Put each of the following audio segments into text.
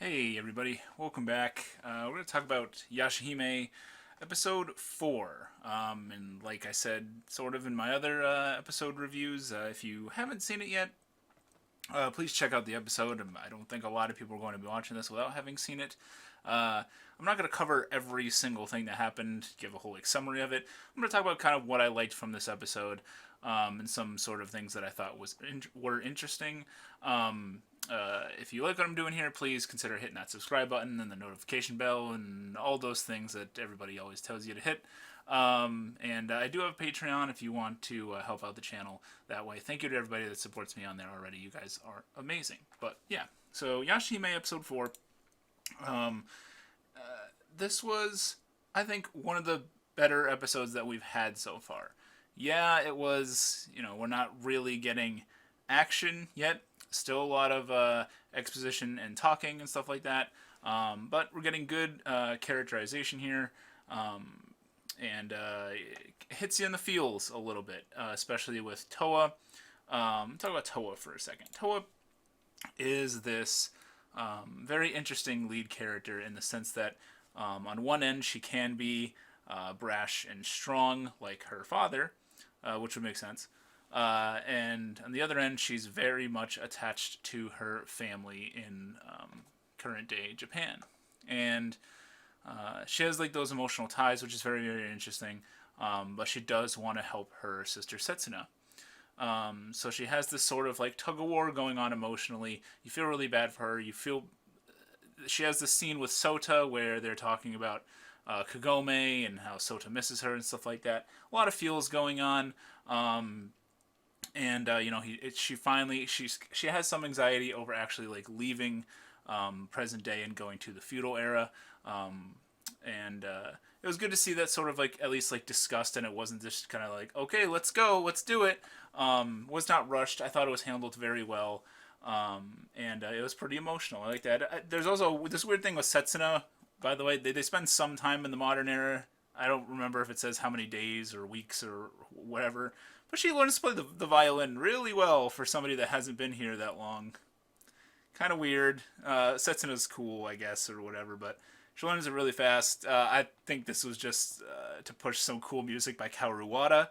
Hey everybody, welcome back. We're going to talk about Yashahime episode 4. And like I said, sort of in my other episode reviews, if you haven't seen it yet, please check out the episode. I don't think a lot of people are going to be watching this without having seen it. I'm not going to cover every single thing that happened, give a whole summary of it. I'm going to talk about kind of what I liked from this episode, and some sort of things that I thought were interesting. If you like what I'm doing here, please consider hitting that subscribe button and the notification bell and all those things that everybody always tells you to hit. And I do have a Patreon if you want to help out the channel that way. Thank you to everybody that supports me on there already. You guys are amazing. But yeah, so Yashahime episode 4. Um, this was, I think, one of the better episodes that we've had so far. Yeah, it was, we're not really getting action yet. Still a lot of exposition and talking and stuff like that. But we're getting good characterization here. And it hits you in the feels a little bit, especially with Toa. Talk about Toa for a second. Toa is this very interesting lead character in the sense that on one end she can be brash and strong like her father, which would make sense. And on the other end, she's very much attached to her family in current day Japan. And she has like those emotional ties, which is very, very interesting. But she does want to help her sister Setsuna. So she has this sort of like tug of war going on emotionally. You feel really bad for her. You feel she has this scene with Sota where they're talking about Kagome and how Sota misses her and stuff like that. A lot of feels going on. And she has some anxiety over actually like leaving present day and going to the feudal era. And it was good to see that sort of like at least like discussed, and it wasn't just kind of like, okay, let's go, let's do it. Was not rushed. I thought it was handled very well. And it was pretty emotional. I like that. There's also this weird thing with Setsuna, by the way. They spend some time in the modern era. I don't remember if it says how many days or weeks or whatever, but she learns to play the violin really well for somebody that hasn't been here that long. Kind of weird. Setsuna's cool, I guess, or whatever, but she learns it really fast. I think this was just to push some cool music by Kaoru Wada,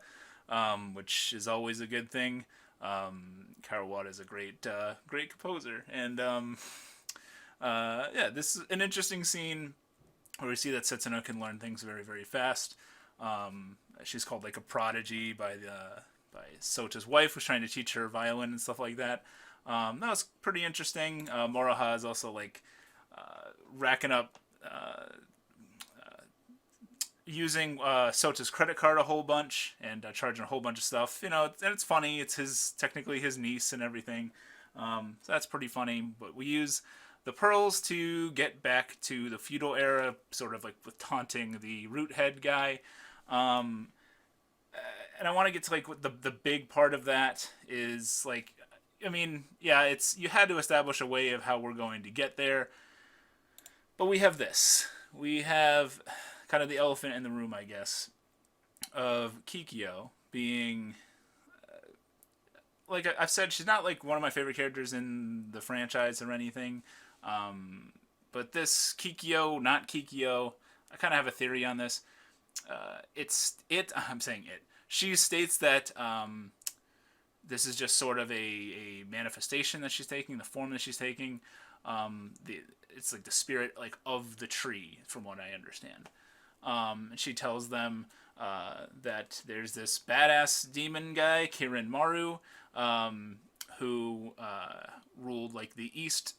which is always a good thing. Kaoru Wada is a great composer. And yeah, this is an interesting scene where we see that Setsuna can learn things very, very fast. She's called like a prodigy by Sota's wife, who's trying to teach her violin and stuff like that. That was pretty interesting. Muraha is also like racking up, using Sota's credit card a whole bunch and charging a whole bunch of stuff. And it's funny. It's technically his niece and everything. So that's pretty funny. But we use the pearls to get back to the feudal era, sort of like with taunting the root head guy. And I want to get to like what the big part of that is. Like, I mean, yeah, it's you had to establish a way of how we're going to get there, but we have this. We have kind of the elephant in the room, I guess, of Kikyo being like I've said, she's not like one of my favorite characters in the franchise or anything. But this Kikyo, not Kikyo, I kind of have a theory on this. I'm saying it. She states that this is just sort of a manifestation that she's taking, the form that she's taking. It's like the spirit like of the tree, from what I understand. And she tells them that there's this badass demon guy, Kirin Maru, who ruled like the east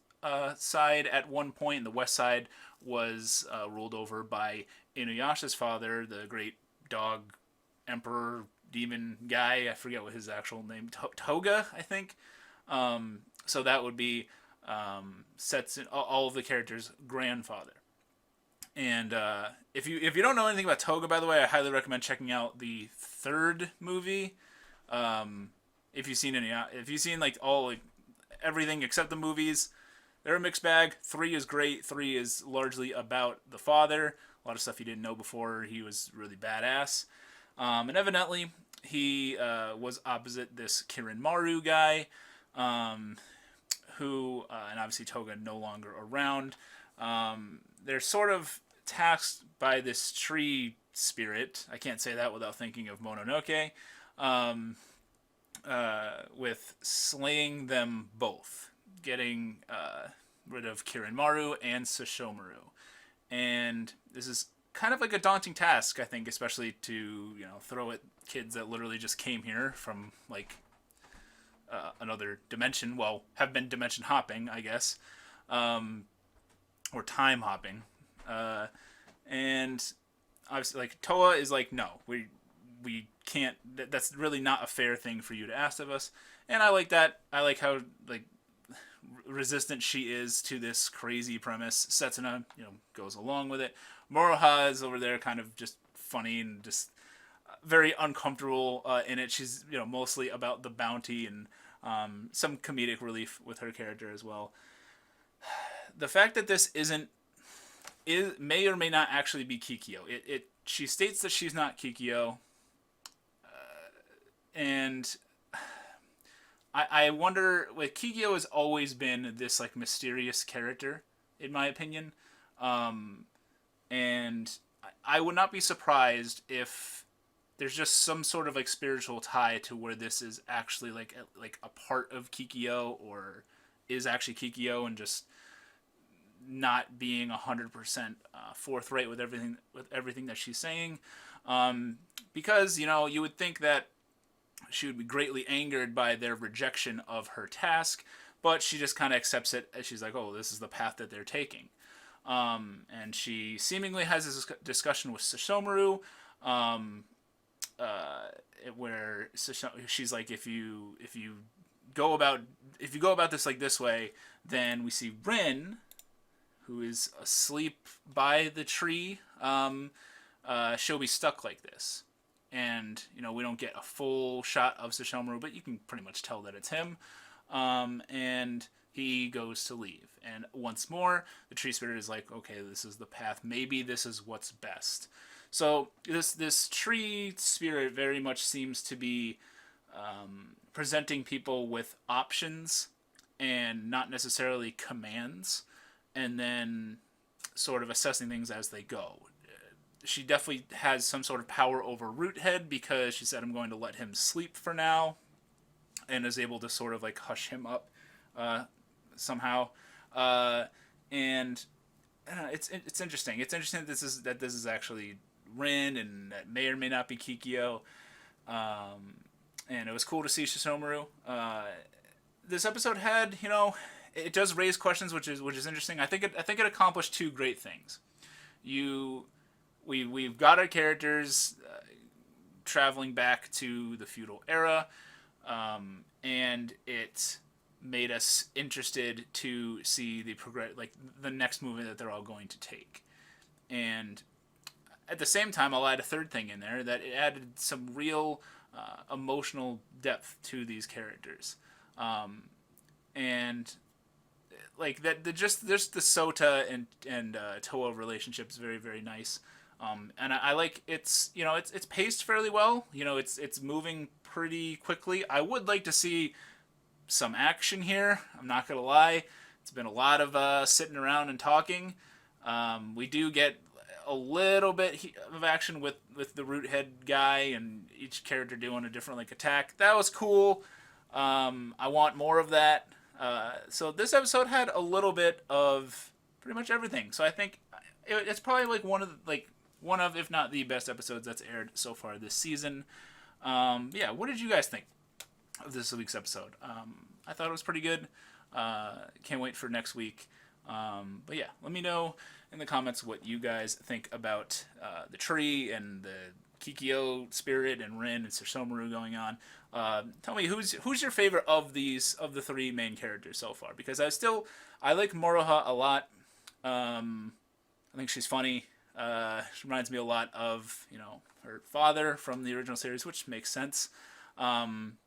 side at one point, and the west side was ruled over by Inuyasha's father, the great dog emperor demon guy. I forget what his actual name, Toga, I think. So that would be all of the characters' grandfather. And if you don't know anything about Toga, by the way, I highly recommend checking out the third movie. If you've seen like all like everything except the movies, they're a mixed bag. 3 is great. 3 is largely about the father. A lot of stuff you didn't know before. He was really badass. And evidently, he was opposite this Kirin Maru guy, who, and obviously Toga no longer around, they're sort of tasked by this tree spirit. I can't say that without thinking of Mononoke. Um, with slaying them both, getting rid of Kirinmaru and Sesshomaru. And this is kind of like a daunting task, I think, especially to, throw at kids that literally just came here from, like, another dimension. Well, have been dimension hopping, I guess. Or time hopping. And obviously, like, Toa is like, no, we can't, that's really not a fair thing for you to ask of us. And I like that. I like how, like, resistant she is to this crazy premise. Setsuna, goes along with it. Muraha is over there kind of just funny and just very uncomfortable in it. She's, mostly about the bounty and some comedic relief with her character as well. The fact that this may or may not actually be Kikyo. She states that she's not Kikyo. And I wonder, like, Kikyo has always been this, like, mysterious character, in my opinion. And I would not be surprised if there's just some sort of, like, spiritual tie to where this is actually, like a part of Kikyo, or is actually Kikyo and just not being 100% forthright with everything that she's saying. Because, you would think that she would be greatly angered by their rejection of her task, but she just kind of accepts it as she's like, oh, this is the path that they're taking. And she seemingly has this discussion with Sesshomaru, where she's like, if you go about this like this way, then we see Rin, who is asleep by the tree. She'll be stuck like this. And, we don't get a full shot of Sesshomaru, but you can pretty much tell that it's him. And he goes to leave. And once more, the tree spirit is like, okay, this is the path. Maybe this is what's best. So this tree spirit very much seems to be presenting people with options and not necessarily commands, and then sort of assessing things as they go. She definitely has some sort of power over Roothead because she said, I'm going to let him sleep for now, and is able to sort of, like, hush him up somehow. And it's interesting. It's interesting that this is actually Rin, and that may or may not be Kikyo. And it was cool to see Sesshomaru. This episode had, it does raise questions, which is interesting. I think it accomplished two great things. We've got our characters traveling back to the feudal era, and it made us interested to see the next movement that they're all going to take. And at the same time, I'll add a third thing in there, that it added some real emotional depth to these characters, and like that. Just the Sota and Toa relationship is very, very nice. And I like it's paced fairly well. It's moving pretty quickly. I would like to see some action here. I'm not gonna lie. It's been a lot of sitting around and talking. We do get a little bit of action with the Roothead guy and each character doing a different, like, attack. That was cool. I want more of that. So this episode had a little bit of pretty much everything. So I think it's probably like one of, if not the best episodes that's aired so far this season. Yeah, what did you guys think of this week's episode? I thought it was pretty good. Can't wait for next week. But yeah, let me know in the comments what you guys think about the tree and the Kikyo spirit and Rin and Sesshomaru going on. Tell me who's your favorite of the three main characters so far, because I like Muraha a lot. I think she's funny. She reminds me a lot of her father from the original series, which makes sense. And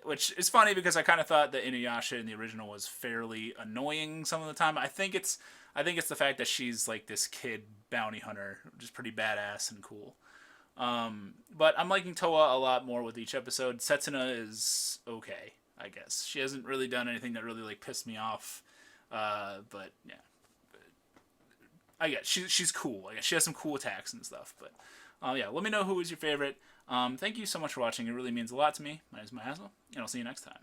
which is funny because I kind of thought that Inuyasha in the original was fairly annoying some of the time. I think it's the fact that she's like this kid bounty hunter, which is pretty badass and cool. But I'm liking Toa a lot more with each episode. Setsuna is okay. I guess she hasn't really done anything that really like pissed me off. But yeah, I guess she's cool. I guess she has some cool attacks and stuff. But yeah, let me know who is your favorite. Thank you so much for watching. It really means a lot to me. My name is Miasma, and I'll see you next time.